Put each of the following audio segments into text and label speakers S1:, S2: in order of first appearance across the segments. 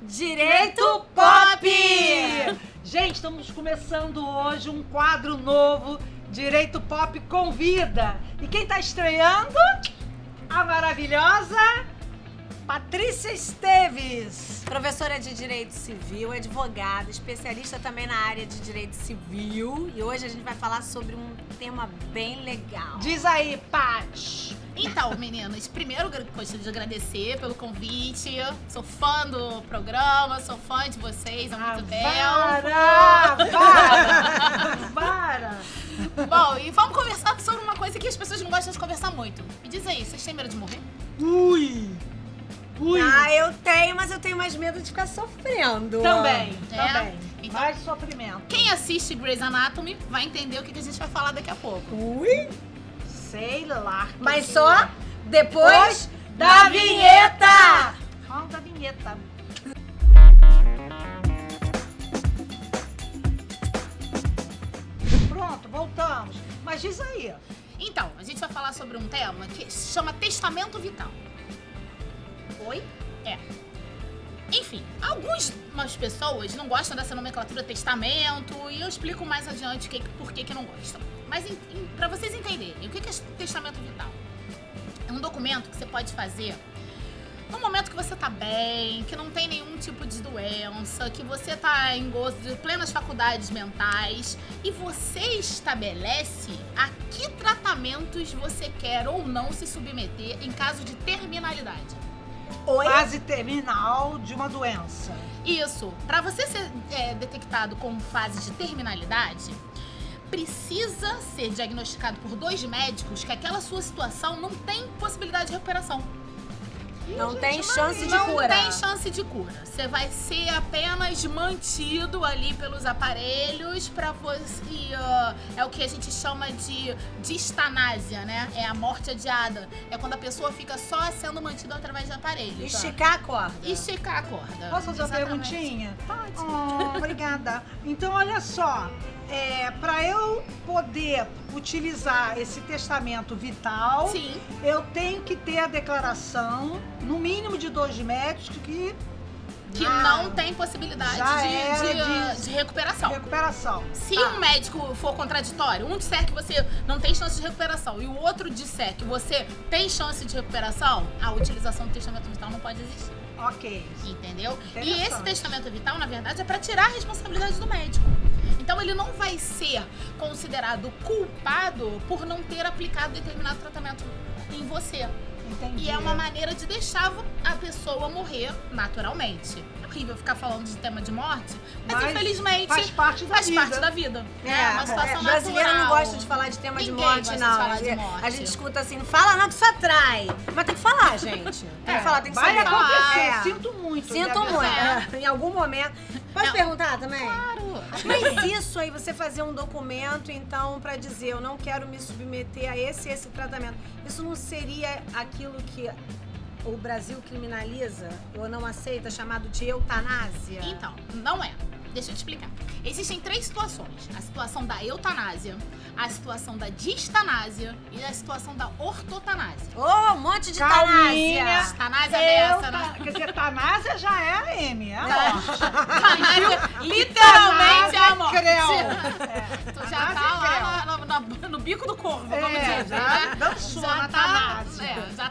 S1: Direito Pop!
S2: Gente, estamos começando hoje um quadro novo, Direito Pop Convida. E quem está estreando? A maravilhosa Patrícia Esteves.
S1: Professora de Direito Civil, advogada, especialista também na área de Direito Civil. E hoje a gente vai falar sobre um tema bem legal.
S2: Diz aí, Paty.
S3: Então, meninas, primeiro gostaria de agradecer pelo convite. Sou fã do programa, sou fã de vocês há muito tempo.
S2: Para!
S3: Bom, e vamos conversar sobre uma coisa que as pessoas não gostam de conversar muito. Me diz aí, vocês têm medo de morrer?
S2: Ui!
S1: Ah, eu tenho, mas eu tenho mais medo de ficar sofrendo.
S2: Também.
S3: Então,
S2: Mais sofrimento.
S3: quem assiste Grey's Anatomy vai entender o que a gente vai falar daqui a pouco.
S1: Ui!
S2: Sei lá.
S1: Mas só depois da vinheta!
S2: Roda a vinheta. Pronto, voltamos. Mas diz aí.
S3: Então, a gente vai falar sobre um tema que se chama testamento vital.
S2: Oi?
S3: É. Enfim, algumas pessoas não gostam dessa nomenclatura testamento e eu explico mais adiante por que não gostam. Mas pra vocês entenderem, o que é testamento vital? É um documento que você pode fazer no momento que você tá bem, que não tem nenhum tipo de doença, que você tá em gozo de plenas faculdades mentais e você estabelece a que tratamentos você quer ou não se submeter em caso de terminalidade.
S2: Fase terminal de uma doença.
S3: Isso. Para você ser detectado como fase de terminalidade, precisa ser diagnosticado por 2 médicos que aquela sua situação não tem possibilidade de recuperação.
S1: Não tem chance de
S3: Não
S1: cura.
S3: tem chance de cura. Você vai ser apenas mantido ali pelos aparelhos para você. É o que a gente chama de distanásia, né? É a morte adiada. É quando a pessoa fica só sendo mantida através de aparelhos.
S1: Esticar a corda.
S3: Esticar a corda.
S2: Posso fazer uma
S3: Exatamente.
S2: perguntinha?
S3: Pode.
S2: Oh, obrigada. Então, olha só. Para eu poder utilizar esse testamento vital,
S3: Sim.
S2: eu tenho que ter a declaração, no mínimo de 2 médicos, que
S3: não tem possibilidade
S2: já
S3: de recuperação.
S2: recuperação.
S3: Se
S2: Tá.
S3: um médico for contraditório, um disser que você não tem chance de recuperação e o outro disser que você tem chance de recuperação, a utilização do testamento vital não pode existir.
S2: Ok.
S3: Entendeu? E
S2: Interessante.
S3: esse testamento vital, na verdade, é para tirar a responsabilidade do médico. Então ele não vai ser considerado culpado por não ter aplicado determinado tratamento em você.
S2: Entendi.
S3: E é uma maneira de deixar a pessoa morrer naturalmente. É horrível ficar falando de tema de morte, mas infelizmente
S2: faz parte da vida.
S3: parte da vida. É uma situação
S1: brasileiro
S3: natural.
S1: não gosta de falar de tema de
S3: Ninguém
S1: morte,
S3: gosta de
S1: não.
S3: falar de morte.
S1: A gente escuta assim, não fala não que isso atrai. Mas tem que falar, gente. Tem que falar, tem que
S2: Vai
S1: saber.
S2: acontecer.
S1: É.
S2: Sinto muito.
S1: Sinto
S2: né?
S1: muito. Em algum momento. Pode
S3: Não.
S1: perguntar também?
S3: Claro.
S1: Mas isso aí, você fazer um documento, então, pra dizer, eu não quero me submeter a esse tratamento, isso não seria aquilo que o Brasil criminaliza ou não aceita, chamado de eutanásia?
S3: Então, não é. Deixa eu te explicar. Existem 3 situações. A situação da eutanásia, a situação da distanásia e a situação da ortotanásia.
S1: Ô, um monte de
S2: Calminha.
S1: tanásia!
S3: Tanásia é dessa, né?
S2: Quer dizer, tanásia já é a M, é a morte.
S3: Tanásia, literalmente é a morte.
S2: Creu.
S3: Tu já tá lá no bico do corvo, vamos dizer.
S2: já
S3: né?
S2: dançou
S3: Já
S2: na
S3: tá,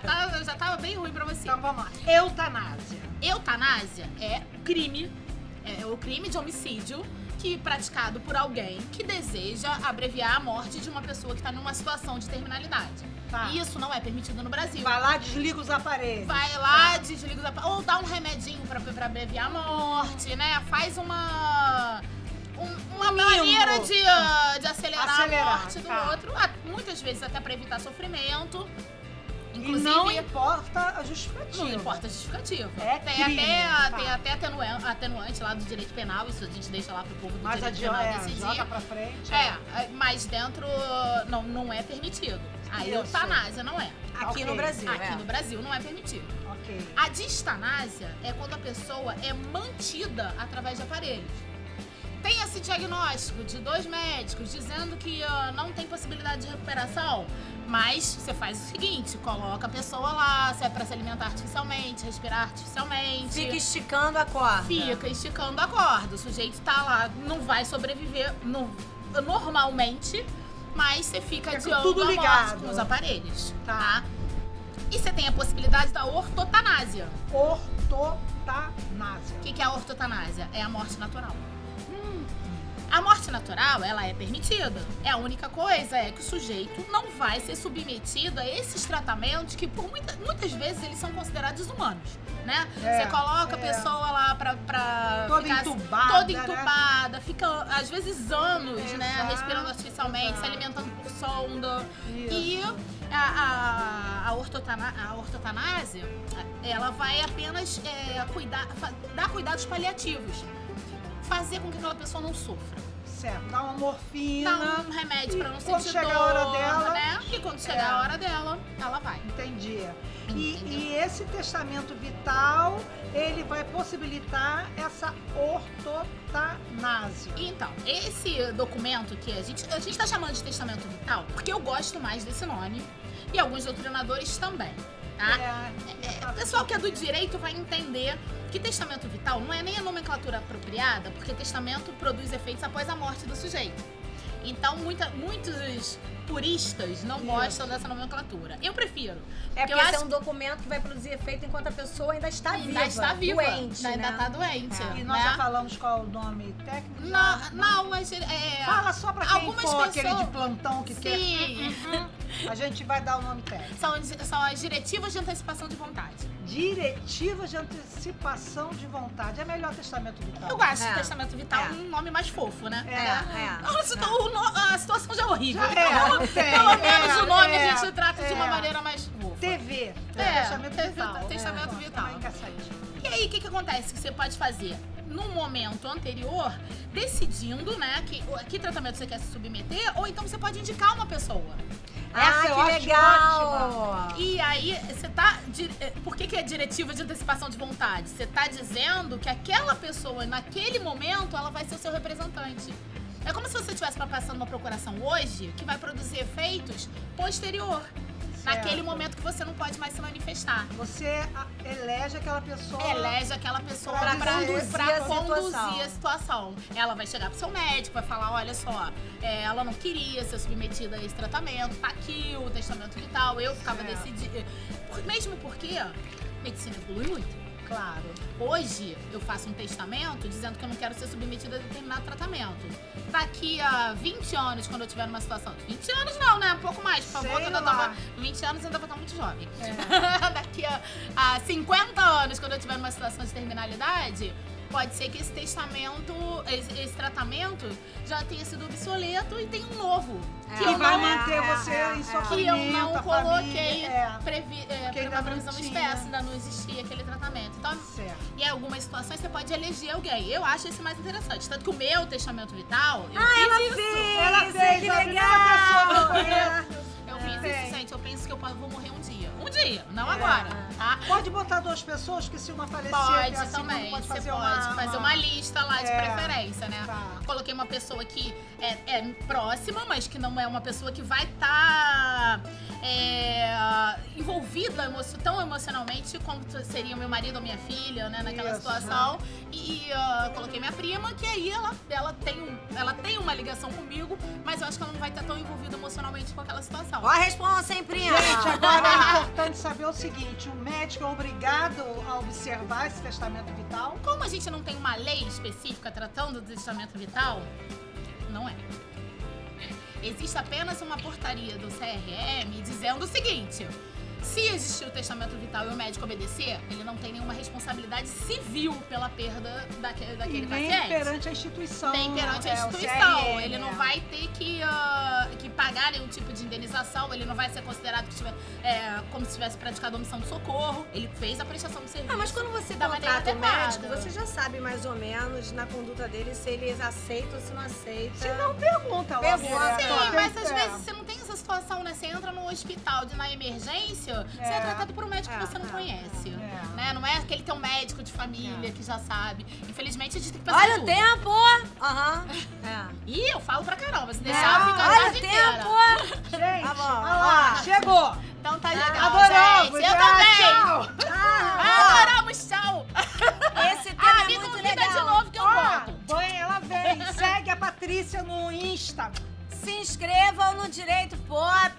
S2: tanásia.
S3: já tava bem ruim pra você.
S2: Então vamos lá. Eutanásia.
S3: Eutanásia é crime, é o crime de homicídio que é praticado por alguém que deseja abreviar a morte de uma pessoa que está numa situação de terminalidade.
S2: Tá.
S3: E isso não é permitido no Brasil.
S2: Vai lá, desliga os aparelhos.
S3: Vai lá, desliga os aparelhos, ou dá um remedinho pra abreviar a morte, né? Faz uma maneira de acelerar a morte do
S2: tá.
S3: outro. Muitas vezes até pra evitar sofrimento.
S2: E
S3: Inclusive,
S2: não importa a justificativa.
S3: não importa a justificativa.
S2: É
S3: tem
S2: crime,
S3: tem até atenuante lá do direito penal, isso a gente deixa lá pro povo do
S2: Mas
S3: direito penal decidir.
S2: joga pra frente.
S3: Mas dentro não é permitido. A
S2: Isso.
S3: eutanásia não é.
S1: Aqui
S2: Ok.
S1: no Brasil,
S3: Aqui no Brasil não é permitido.
S2: Ok.
S3: A distanásia é quando a pessoa é mantida através de aparelhos. tem esse diagnóstico de 2 médicos dizendo que não tem possibilidade de recuperação, mas você faz o seguinte, coloca a pessoa lá, se é pra se alimentar artificialmente, respirar artificialmente.
S1: Fica esticando a corda.
S3: Fica esticando a corda. O sujeito tá lá, não vai sobreviver normalmente, mas você fica adiando
S2: tudo
S3: a morte
S2: ligado
S3: com os aparelhos,
S2: Tá.
S3: tá? E você tem a possibilidade da ortotanásia.
S2: Ortotanásia.
S3: O que é a ortotanásia? É a morte natural. A morte natural, ela é permitida. É a única coisa é que o sujeito não vai ser submetido a esses tratamentos que por muitas vezes eles são considerados desumanos, né? Você coloca a pessoa lá pra
S2: Toda
S3: ficar
S2: entubada,
S3: toda
S2: né?
S3: entubada, fica às vezes anos, né?
S2: Exato,
S3: Respirando artificialmente, se
S2: exato.
S3: alimentando por sonda.
S2: Isso.
S3: E a ortotanásia, ela vai apenas dar cuidados paliativos. Fazer com que aquela pessoa não sofra.
S2: Certo, dá uma morfina.
S3: Dá um remédio pra não
S2: quando
S3: sentir
S2: chegar
S3: dor,
S2: a hora dela,
S3: né? E quando chegar a hora dela, ela vai.
S2: Entendi.
S3: Entendeu?
S2: E esse testamento vital, ele vai possibilitar essa ortotanásia.
S3: Então, esse documento que a gente tá chamando de testamento vital, porque eu gosto mais desse nome, e alguns doutrinadores também, tá? O pessoal que é do direito vai entender que testamento vital não é nem a nomenclatura apropriada, porque testamento produz efeitos após a morte do sujeito. Então, muitos puristas não gostam dessa nomenclatura. Eu prefiro.
S1: Porque
S3: eu
S1: esse
S3: acho
S1: é um documento que vai produzir efeito enquanto a pessoa ainda está viva.
S3: ainda está viva,
S1: Doente,
S3: ainda
S1: né?
S3: está doente.
S2: E nós
S3: né?
S2: já falamos qual é o nome técnico?
S3: Não, mas
S2: Fala só pra quem
S3: algumas
S2: for aquele
S3: pessoas-
S2: de plantão que quer.
S3: sim.
S2: A gente vai dar o nome técnico.
S3: São as diretivas de antecipação de vontade.
S2: Diretivas de antecipação de vontade. É melhor testamento vital.
S3: Eu gosto
S1: É.
S3: de testamento vital,
S1: É.
S3: um nome mais fofo, né?
S1: É.
S3: A situação já é horrível.
S2: Já é, não tem.
S3: Pelo menos o nome
S2: É,
S3: a gente trata de uma
S2: é.
S3: maneira mais fofa.
S2: TV.
S3: É,
S2: testamento vital.
S3: testamento
S2: É,
S3: vital.
S2: tá encaçadinho.
S3: E aí, o que acontece? Que você pode fazer num momento anterior, decidindo, né, que tratamento você quer se submeter, ou então você pode indicar uma pessoa.
S2: Essa
S1: Ah,
S2: eu
S1: que
S2: acho
S1: legal!
S3: E aí, você tá... Por que é diretiva de antecipação de vontade? Você tá dizendo que aquela pessoa, naquele momento, ela vai ser o seu representante. É como se você estivesse passando uma procuração hoje, que vai produzir efeitos posterior. Naquele momento que você não pode mais se manifestar.
S2: Você elege aquela pessoa.
S3: Elege aquela pessoa
S2: Pra
S3: pra
S1: conduzir
S3: conduzir
S1: a
S3: a situação. Ela vai chegar pro seu médico, vai falar, olha só, ela não queria ser submetida a esse tratamento, tá aqui o testamento vital, eu ficava
S2: Certo.
S3: decidida. Mesmo porque a medicina evolui muito.
S2: Claro.
S3: Hoje, eu faço um testamento dizendo que eu não quero ser submetida a determinado tratamento. Daqui a 20 anos, quando eu tiver numa situação... 20 anos não, né? Um pouco mais, por favor,
S2: Sei
S3: que eu ainda
S2: lá.
S3: tava... 20 anos eu ainda vou estar muito jovem. Daqui a 50 anos, quando eu tiver numa situação de terminalidade, pode ser que esse testamento, esse tratamento já tenha sido obsoleto e tenha um novo.
S2: Que
S3: eu
S2: vai
S3: não-
S2: manter você em
S3: que
S2: sofrimento,
S3: eu não
S2: a
S3: coloquei
S2: família. Que ainda
S3: uma
S2: não
S3: previsão
S2: tinha.
S3: expressa, ainda não existia aquele tratamento. Então,
S2: Certo.
S3: em algumas situações você pode eleger alguém. Eu acho esse mais interessante. Tanto que o meu testamento vital, eu
S1: Ela
S3: fiz isso.
S1: fez!
S2: Ela fez,
S1: que
S2: a primeira
S1: legal!
S2: pessoa que eu conheço.
S3: Eu fiz
S2: Tem.
S3: isso, gente. Eu penso que eu vou morrer um dia. Um dia, não agora, tá?
S2: Pode botar 2 pessoas, que se uma falecer,
S3: Pode
S2: assim,
S3: também.
S2: pode
S3: Você
S2: fazer
S3: pode fazer uma lista lá de
S2: É.
S3: preferência, né?
S2: Tá.
S3: Coloquei uma pessoa que é próxima, mas que não é uma pessoa que vai estar envolvida tão emocionalmente como seria meu marido ou minha filha, né? Naquela
S2: Isso.
S3: situação. E coloquei minha prima, que aí ela tem uma ligação comigo, mas eu acho que ela não vai estar tão envolvida emocionalmente com aquela situação.
S1: Ó a responsa, hein, prima?
S2: Gente, agora é importante saber o seguinte: o médico é obrigado a observar esse testamento vital?
S3: Como a gente não tem uma lei específica tratando do testamento vital, não é. Existe apenas uma portaria do CRM dizendo o seguinte: se existir o testamento vital e o médico obedecer, ele não tem nenhuma responsabilidade civil pela perda daquele
S2: E nem
S3: paciente.
S2: perante a instituição.
S3: Nem perante a
S2: o
S3: instituição.
S2: CRM,
S3: Ele não vai ter que pagar nenhum tipo de indenização, ele não vai ser considerado como se tivesse praticado omissão de socorro. Ele fez a prestação do serviço.
S1: Ah, mas quando você
S3: da maneira
S1: contrata o
S3: adequada.
S1: médico, você já sabe mais ou menos na conduta dele se ele aceita ou se não aceita.
S2: Se não pergunta logo
S1: Pergunta.
S2: direto.
S3: Sim,
S2: Ó,
S3: mas
S2: tem-
S3: às vezes você não tem essa situação situação, né? Você entra no hospital na emergência, você é tratado por um médico que você não conhece. Né? Não é aquele teu médico de família que já sabe. Infelizmente, a gente tem que pensar
S1: Olha
S3: em
S1: o
S3: tudo.
S1: tempo!
S3: Ih, eu falo pra caramba. Se deixar, fica a
S1: Olha
S3: tarde
S1: o
S3: inteira.
S1: tempo!
S2: Gente,
S1: Tá bom,
S2: olha lá,
S1: ó.
S2: chegou.
S3: Então tá legal,
S2: Adoramos.
S3: gente. Eu também.
S2: Tchau.
S3: Adoramos, tchau.
S1: Esse tema é
S3: Me
S1: muito
S3: convida
S1: legal.
S3: de novo que eu volto.
S2: Ela vem. Segue a Patrícia no Insta.
S1: Se inscrevam no Direito Pop.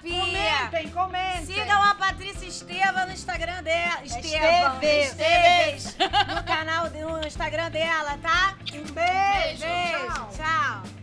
S2: Comentem.
S1: Sigam a Patrícia Esteva no Instagram dela.
S2: Esteves.
S1: No canal, no Instagram dela, tá?